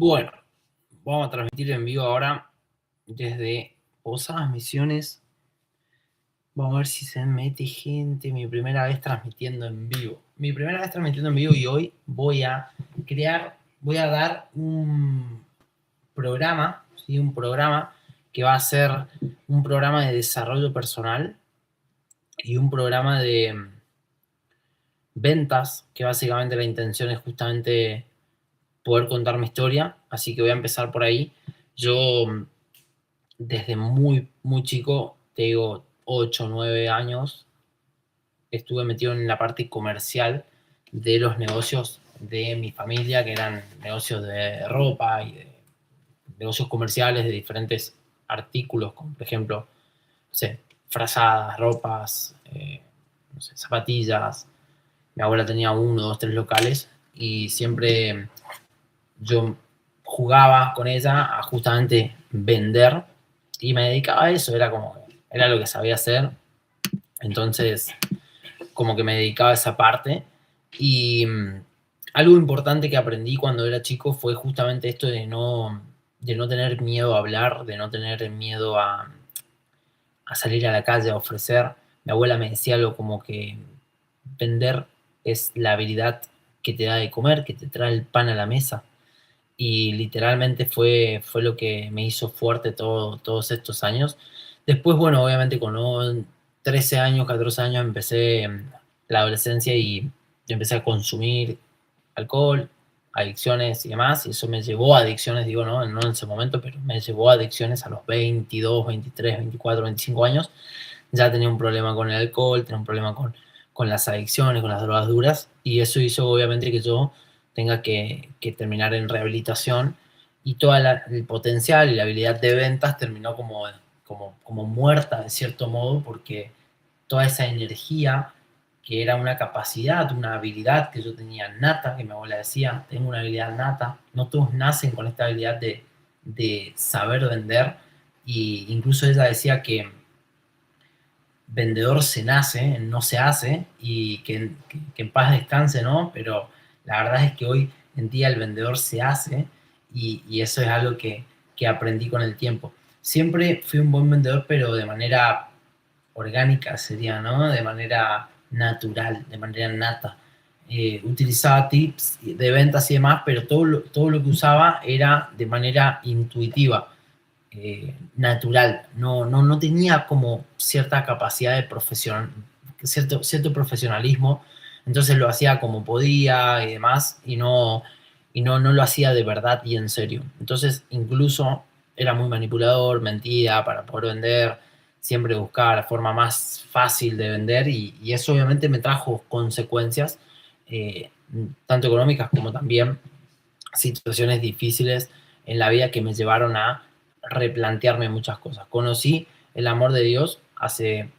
Bueno, vamos a transmitir en vivo ahora desde Posadas Misiones. Vamos a ver si se mete gente. Mi primera vez transmitiendo en vivo. Y hoy voy a dar un programa, ¿sí? Un programa que va a ser un programa de desarrollo personal y un programa de ventas, que básicamente la intención es justamente poder contar mi historia, así que voy a empezar por ahí. Yo desde muy, muy chico, te digo 8 o 9 años, estuve metido en la parte comercial de los negocios de mi familia, que eran negocios de ropa y de negocios comerciales de diferentes artículos, como por ejemplo, no sé, frazadas, ropas, no sé, zapatillas. Mi abuela tenía 1, 2, 3 locales y siempre yo jugaba con ella a justamente vender y me dedicaba a eso, era lo que sabía hacer, entonces como que me dedicaba a esa parte y algo importante que aprendí cuando era chico fue justamente esto de no tener miedo a hablar, de no tener miedo a salir a la calle a ofrecer. Mi abuela me decía algo como que vender es la habilidad que te da de comer, que te trae el pan a la mesa. Y literalmente fue lo que me hizo fuerte todos estos años. Después, bueno, obviamente con 13 años, 14 años empecé la adolescencia y empecé a consumir alcohol, adicciones y demás, y eso me llevó a adicciones, digo, no en ese momento, pero me llevó a adicciones a los 22, 23, 24, 25 años. Ya tenía un problema con el alcohol, tenía un problema con las adicciones, con las drogas duras, y eso hizo obviamente que yo tenga que terminar en rehabilitación y todo el potencial y la habilidad de ventas terminó como muerta de cierto modo porque toda esa energía que era una capacidad, una habilidad que yo tenía nata, que mi abuela decía, tengo una habilidad nata, no todos nacen con esta habilidad de saber vender, y incluso ella decía que vendedor se nace, no se hace, y que en paz descanse, ¿no? Pero la verdad es que hoy en día el vendedor se hace y eso es algo que aprendí con el tiempo. Siempre fui un buen vendedor, pero de manera orgánica sería, ¿no? De manera natural, de manera nata. Utilizaba tips de ventas y demás, pero todo lo que usaba era de manera intuitiva, natural, no tenía como cierta capacidad de cierto profesionalismo, entonces lo hacía como podía y demás, no lo hacía de verdad y en serio. Entonces incluso era muy manipulador, mentía para poder vender, siempre buscaba la forma más fácil de vender y eso obviamente me trajo consecuencias, eh, tanto económicas como también situaciones difíciles en la vida que me llevaron a replantearme muchas cosas. Conocí el amor de Dios hace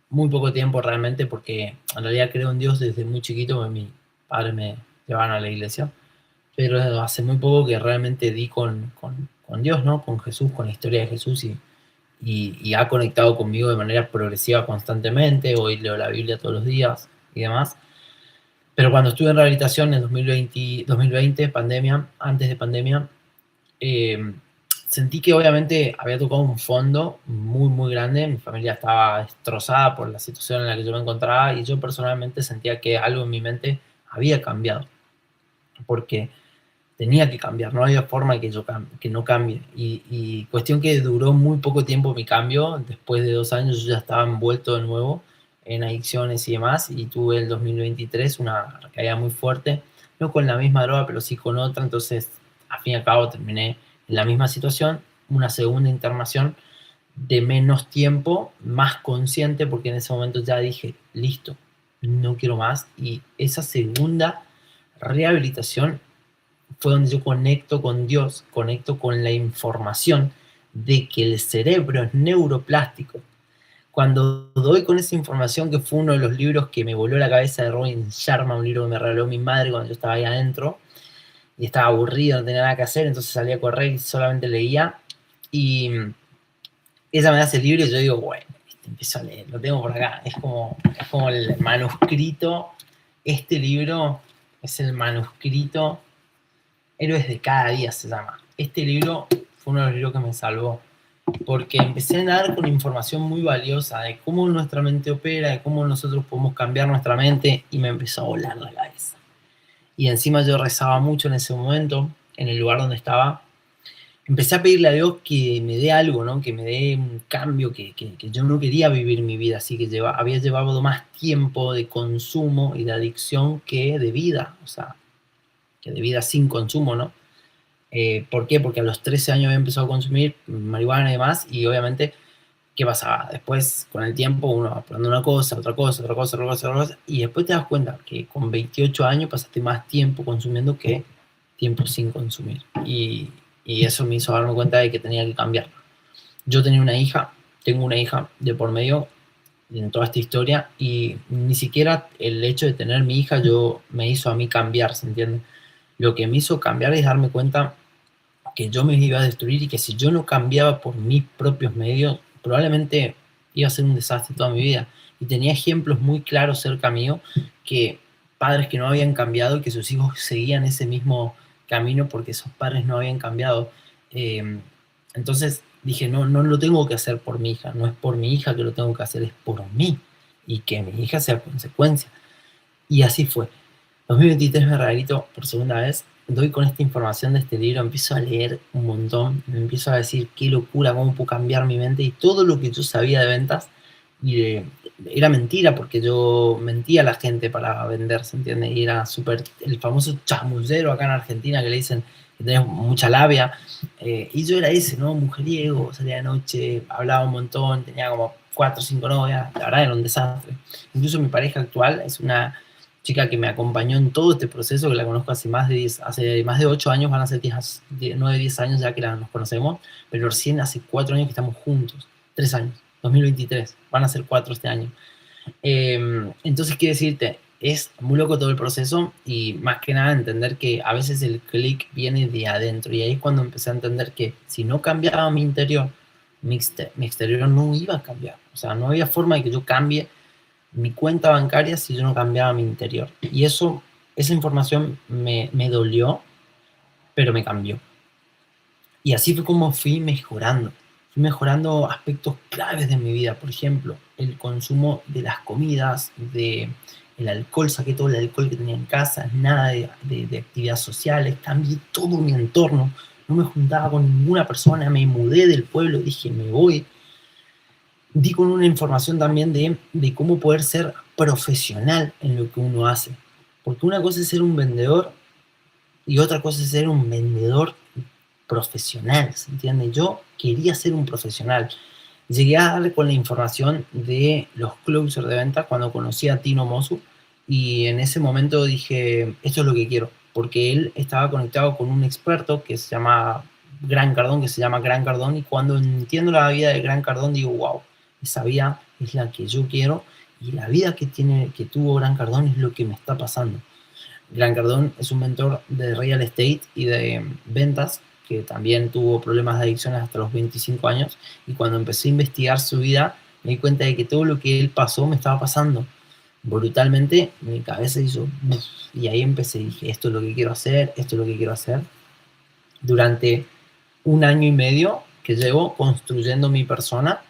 muy poco tiempo realmente, porque en realidad creo en Dios desde muy chiquito, porque mis padres me llevaban a la iglesia, pero hace muy poco que realmente di con Dios, ¿no? Con Jesús, con la historia de Jesús y ha conectado conmigo de manera progresiva constantemente. Hoy leo la Biblia todos los días y demás. Pero cuando estuve en rehabilitación en 2020 pandemia, antes de pandemia, eh, sentí que obviamente había tocado un fondo muy, muy grande. Mi familia estaba destrozada por la situación en la que yo me encontraba y yo personalmente sentía que algo en mi mente había cambiado, porque tenía que cambiar, no había forma que no cambie. Y cuestión que duró muy poco tiempo mi cambio. Después de 2 años yo ya estaba envuelto de nuevo en adicciones y demás, y tuve el 2023 una recaída muy fuerte, no con la misma droga, pero sí con otra. Entonces, a fin y al cabo, terminé en la misma situación, una segunda internación de menos tiempo, más consciente, porque en ese momento ya dije, listo, no quiero más. Y esa segunda rehabilitación fue donde yo conecto con Dios, conecto con la información de que el cerebro es neuroplástico. Cuando doy con esa información, que fue uno de los libros que me voló la cabeza, de Robin Sharma, un libro que me regaló mi madre cuando yo estaba ahí adentro y estaba aburrido, no tenía nada que hacer, entonces salí a correr y solamente leía, y ella me da ese libro y yo digo, bueno, empiezo a leer, lo tengo por acá, es como el manuscrito. Este libro es el manuscrito Héroes de cada día se llama. Este libro fue uno de los libros que me salvó, porque empecé a dar con información muy valiosa de cómo nuestra mente opera, de cómo nosotros podemos cambiar nuestra mente, y me empezó a volar la cabeza. Y encima yo rezaba mucho en ese momento, en el lugar donde estaba. Empecé a pedirle a Dios que me dé algo, ¿no? Que me dé un cambio, que yo no quería vivir mi vida así, que había llevado más tiempo de consumo y de adicción que de vida, o sea, que de vida sin consumo, ¿no? ¿Por qué? Porque a los 13 años había empezado a consumir marihuana y demás, y obviamente, ¿qué pasaba? Después, con el tiempo, uno va probando una cosa, otra cosa, otra cosa, otra cosa, otra cosa, y después te das cuenta que con 28 años pasaste más tiempo consumiendo que tiempo sin consumir. Y eso me hizo darme cuenta de que tenía que cambiar. Yo tengo una hija de por medio en toda esta historia, y ni siquiera el hecho de tener mi hija me hizo a mí cambiar, ¿se entiende? Lo que me hizo cambiar es darme cuenta que yo me iba a destruir, y que si yo no cambiaba por mis propios medios, probablemente iba a ser un desastre toda mi vida. Y tenía ejemplos muy claros cerca mío, que padres que no habían cambiado y que sus hijos seguían ese mismo camino porque esos padres no habían cambiado. Entonces dije, no, no lo tengo que hacer por mi hija, no es por mi hija que lo tengo que hacer, es por mí, y que mi hija sea consecuencia. Y así fue. 2023 me rehabilito por segunda vez, doy con esta información de este libro, empiezo a leer un montón, me empiezo a decir qué locura, cómo puedo cambiar mi mente, y todo lo que yo sabía de ventas era mentira, porque yo mentía a la gente para vender, ¿se entiende? Y era súper, el famoso chamullero acá en Argentina, que le dicen que tenés mucha labia, y yo era ese, ¿no? Mujeriego, salía de noche, hablaba un montón, tenía como 4 o 5 novias, la verdad era un desastre. Incluso mi pareja actual es una chica que me acompañó en todo este proceso, que la conozco hace más de 8 años, van a ser 9, 10 años ya que nos conocemos, pero recién hace 4 años que estamos juntos, 3 años, 2023, van a ser 4 este año. Entonces, quiero decirte, es muy loco todo el proceso, y más que nada entender que a veces el clic viene de adentro, y ahí es cuando empecé a entender que si no cambiaba mi interior, mi exterior no iba a cambiar. O sea, no había forma de que yo cambie mi cuenta bancaria si yo no cambiaba mi interior. Y esa información me dolió, pero me cambió. Y así fue como fui mejorando. Fui mejorando aspectos claves de mi vida. Por ejemplo, el consumo de las comidas, el alcohol. Saqué todo el alcohol que tenía en casa, nada de actividades sociales. Cambié todo mi entorno. No me juntaba con ninguna persona. Me mudé del pueblo. Dije, me voy. Di con una información también de cómo poder ser profesional en lo que uno hace. Porque una cosa es ser un vendedor y otra cosa es ser un vendedor profesional, ¿se entiende? Yo quería ser un profesional. Llegué a darle con la información de los closers de ventas cuando conocí a Tino Mosu, y en ese momento dije, esto es lo que quiero, porque él estaba conectado con un experto que se llama Gran Cardón, y cuando entiendo la vida de Gran Cardón digo, wow, esa vida es la que yo quiero, y la vida que tuvo Gran Cardón es lo que me está pasando. Gran Cardón es un mentor de real estate y de ventas, que también tuvo problemas de adicciones hasta los 25 años, y cuando empecé a investigar su vida me di cuenta de que todo lo que él pasó me estaba pasando. Brutalmente mi cabeza hizo y ahí empecé, dije, esto es lo que quiero hacer, esto es lo que quiero hacer. Durante 1 año y medio que llevo construyendo mi persona,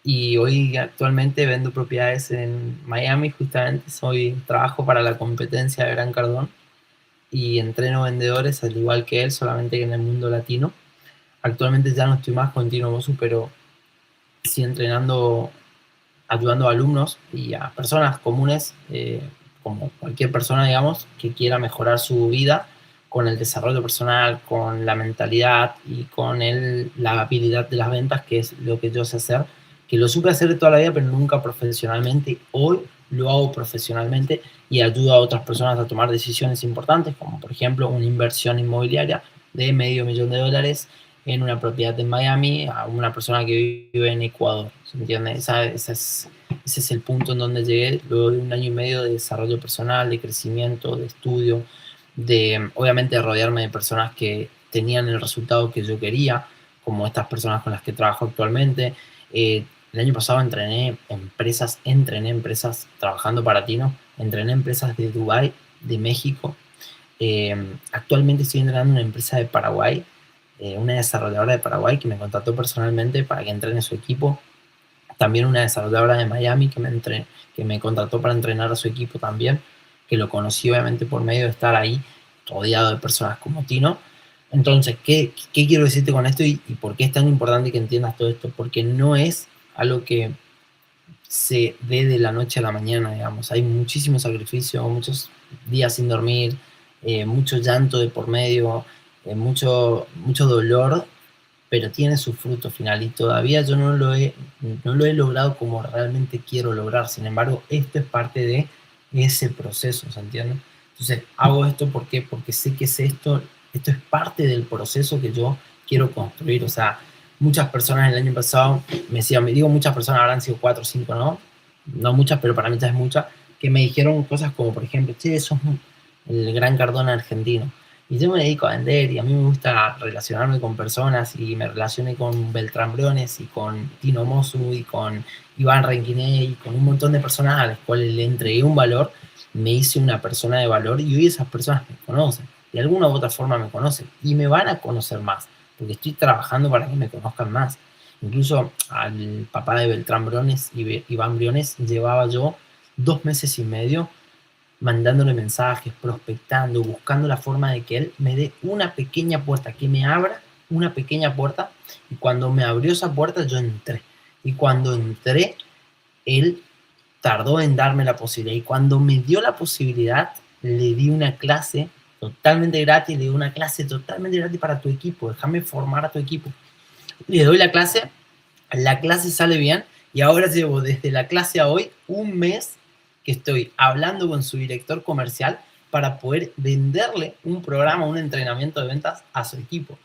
y hoy actualmente vendo propiedades en Miami. Justamente trabajo para la competencia de Gran Cardón y entreno vendedores al igual que él, solamente que en el mundo latino. Actualmente ya no estoy más con Tino Mosu, pero sí entrenando, ayudando a alumnos y a personas comunes, como cualquier persona, digamos, que quiera mejorar su vida con el desarrollo personal, con la mentalidad y con la habilidad de las ventas, que es lo que yo sé hacer, que lo supe hacer de toda la vida, pero nunca profesionalmente. Hoy lo hago profesionalmente y ayudo a otras personas a tomar decisiones importantes, como por ejemplo una inversión inmobiliaria de $500,000 en una propiedad en Miami a una persona que vive en Ecuador. ¿Se entiende? Ese es el punto en donde llegué luego de 1 año y medio de desarrollo personal, de crecimiento, de estudio, de obviamente rodearme de personas que tenían el resultado que yo quería, como estas personas con las que trabajo actualmente. El año pasado entrené empresas trabajando para Tino, entrené empresas de Dubái, de México, Actualmente estoy entrenando en una empresa de Paraguay, una desarrolladora de Paraguay que me contrató personalmente para que entrene su equipo. También una desarrolladora de Miami que me contrató para entrenar a su equipo también, que lo conocí obviamente por medio de estar ahí rodeado de personas como Tino. Entonces, ¿qué quiero decirte con esto y por qué es tan importante que entiendas todo esto? Porque no es algo que se dé de la noche a la mañana, digamos. Hay muchísimo sacrificio, muchos días sin dormir, mucho llanto de por medio, mucho dolor, pero tiene su fruto final y todavía yo no lo he logrado como realmente quiero lograr. Sin embargo, esto es parte de ese proceso, ¿se entiende? Entonces, hago esto porque sé que esto es parte del proceso que yo quiero construir. O sea, muchas personas el año pasado me decían, me digo muchas personas, habrán sido 4 o 5, ¿no? No muchas, pero para mí ya es muchas, que me dijeron cosas como, por ejemplo, che, sos el gran Cardona argentino. Y yo me dedico a vender y a mí me gusta relacionarme con personas y me relacioné con Beltrán Briones y con Tino Mosu y con Iván Renquiné y con un montón de personas a las cuales le entregué un valor, me hice una persona de valor y hoy esas personas me conocen. De alguna u otra forma me conocen y me van a conocer más porque estoy trabajando para que me conozcan más. Incluso al papá de Beltrán Briones, Iván Briones, llevaba yo 2 meses y medio mandándole mensajes, prospectando, buscando la forma de que él me dé una pequeña puerta, que me abra una pequeña puerta. Y cuando me abrió esa puerta, yo entré. Y cuando entré, él tardó en darme la posibilidad. Y cuando me dio la posibilidad, le di una clase totalmente gratis, le di una clase totalmente gratis para tu equipo. Déjame formar a tu equipo. Le doy la clase sale bien y ahora llevo desde la clase a hoy un mes que estoy hablando con su director comercial para poder venderle un programa, un entrenamiento de ventas a su equipo.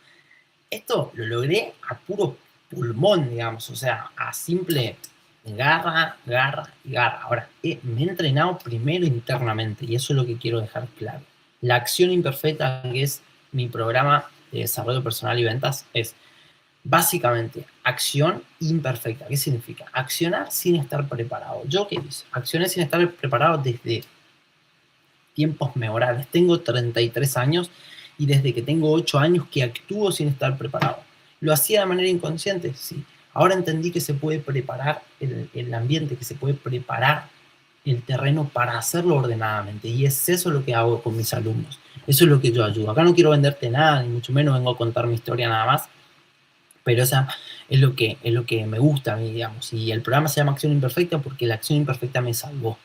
Esto lo logré a puro pulmón, digamos, o sea, a simple garra, garra y garra. Ahora, me he entrenado primero internamente y eso es lo que quiero dejar claro. La acción imperfecta, que es mi programa de desarrollo personal y ventas, es básicamente acción imperfecta. ¿Qué significa? Accionar sin estar preparado. ¿Yo qué hice? Accioné sin estar preparado desde tiempos memorables. Tengo 33 años y desde que tengo 8 años que actúo sin estar preparado. ¿Lo hacía de manera inconsciente? Sí. Ahora entendí que se puede preparar el ambiente, que se puede preparar el terreno para hacerlo ordenadamente. Y es eso lo que hago con mis alumnos. Eso es lo que yo ayudo. Acá no quiero venderte nada, ni mucho menos vengo a contar mi historia nada más, pero esa es lo que me gusta a mí, digamos. Y el programa se llama Acción Imperfecta porque la acción imperfecta me salvó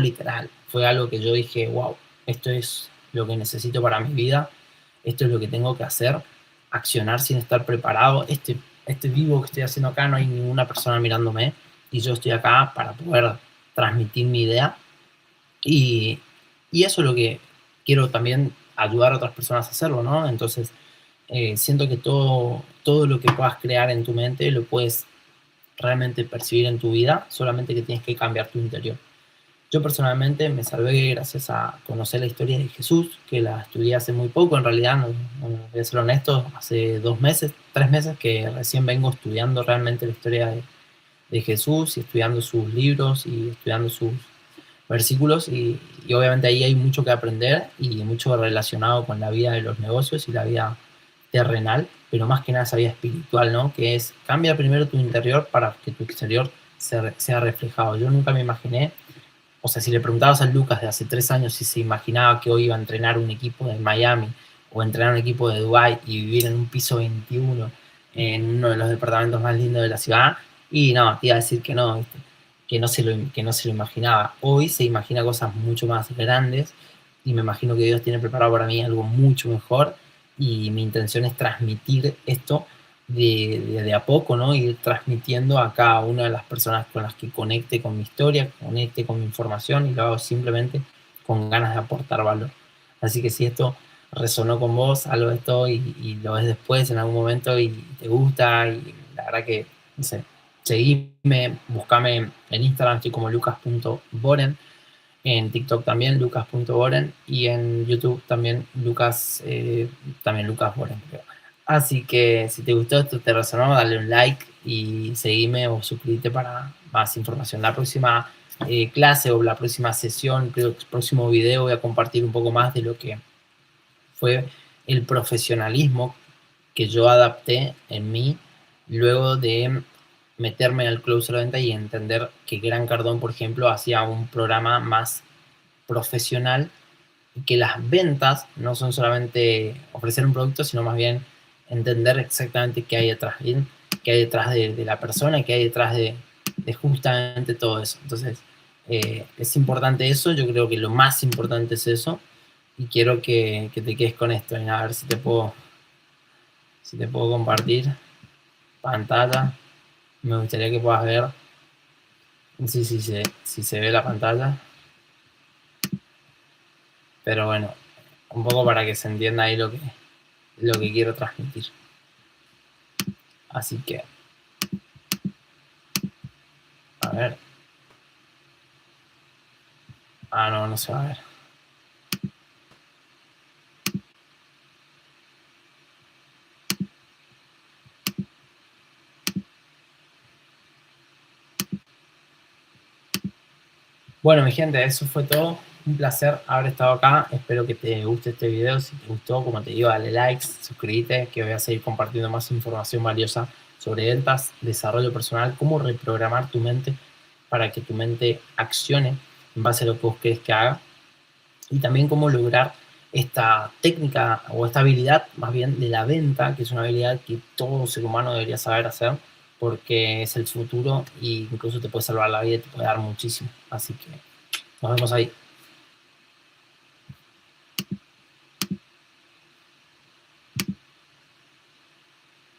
literal. Fue algo que yo dije, wow, esto es lo que necesito para mi vida, esto es lo que tengo que hacer, accionar sin estar preparado. Este vivo que estoy haciendo acá, no hay ninguna persona mirándome y yo estoy acá para poder transmitir mi idea. Y, y eso es lo que quiero también ayudar a otras personas a hacerlo, ¿no? Entonces, siento que todo lo que puedas crear en tu mente lo puedes realmente percibir en tu vida, solamente que tienes que cambiar tu interior. Yo personalmente me salvé gracias a conocer la historia de Jesús, que la estudié hace muy poco, en realidad, no voy a ser honesto, hace 2 meses, 3 meses que recién vengo estudiando realmente la historia de Jesús y estudiando sus libros y estudiando sus versículos y obviamente ahí hay mucho que aprender y mucho relacionado con la vida de los negocios y la vida terrenal, pero más que nada esa vida espiritual, ¿no? Que es, cambia primero tu interior para que tu exterior sea reflejado. Yo nunca me imaginé, o sea, si le preguntabas a Lucas de hace 3 años si se imaginaba que hoy iba a entrenar un equipo de Miami o entrenar un equipo de Dubái y vivir en un piso 21 en uno de los departamentos más lindos de la ciudad, y no, te iba a decir que no, ¿viste? Que no se lo imaginaba. Hoy se imagina cosas mucho más grandes y me imagino que Dios tiene preparado para mí algo mucho mejor y mi intención es transmitir esto de a poco, ¿no? Ir transmitiendo a cada una de las personas con las que conecte con mi historia, conecte con mi información y lo hago simplemente con ganas de aportar valor. Así que si esto resonó con vos, algo de esto y lo ves después en algún momento y te gusta y la verdad que, no sé, seguime, buscame en Instagram, estoy como lucas.boren, en TikTok también lucas.boren y en YouTube también también Lucas Boren, creo. Así que si te gustó esto, te resonó, dale un like y seguime o suscríbete para más información. La próxima clase o la próxima sesión, creo que el próximo video voy a compartir un poco más de lo que fue el profesionalismo que yo adapté en mí luego de meterme al closer de venta y entender que Gran Cardón, por ejemplo, hacía un programa más profesional y que las ventas no son solamente ofrecer un producto, sino más bien entender exactamente qué hay detrás, ¿bien? Qué hay detrás de la persona, qué hay detrás de justamente todo eso. Entonces, es importante eso, yo creo que lo más importante es eso, y quiero que te quedes con esto, ¿eh? A ver si te puedo compartir pantalla. Me gustaría que puedas ver si se ve la pantalla. Pero bueno, un poco para que se entienda ahí lo que quiero transmitir. Así que, a ver. Ah, no se va a ver. Bueno, mi gente, eso fue todo. Un placer haber estado acá. Espero que te guste este video. Si te gustó, como te digo, dale likes, suscríbete, que voy a seguir compartiendo más información valiosa sobre ventas, desarrollo personal, cómo reprogramar tu mente para que tu mente accione en base a lo que vos querés que haga, y también cómo lograr esta técnica o esta habilidad más bien de la venta, que es una habilidad que todo ser humano debería saber hacer, porque es el futuro e incluso te puede salvar la vida y te puede dar muchísimo. Así que nos vemos ahí.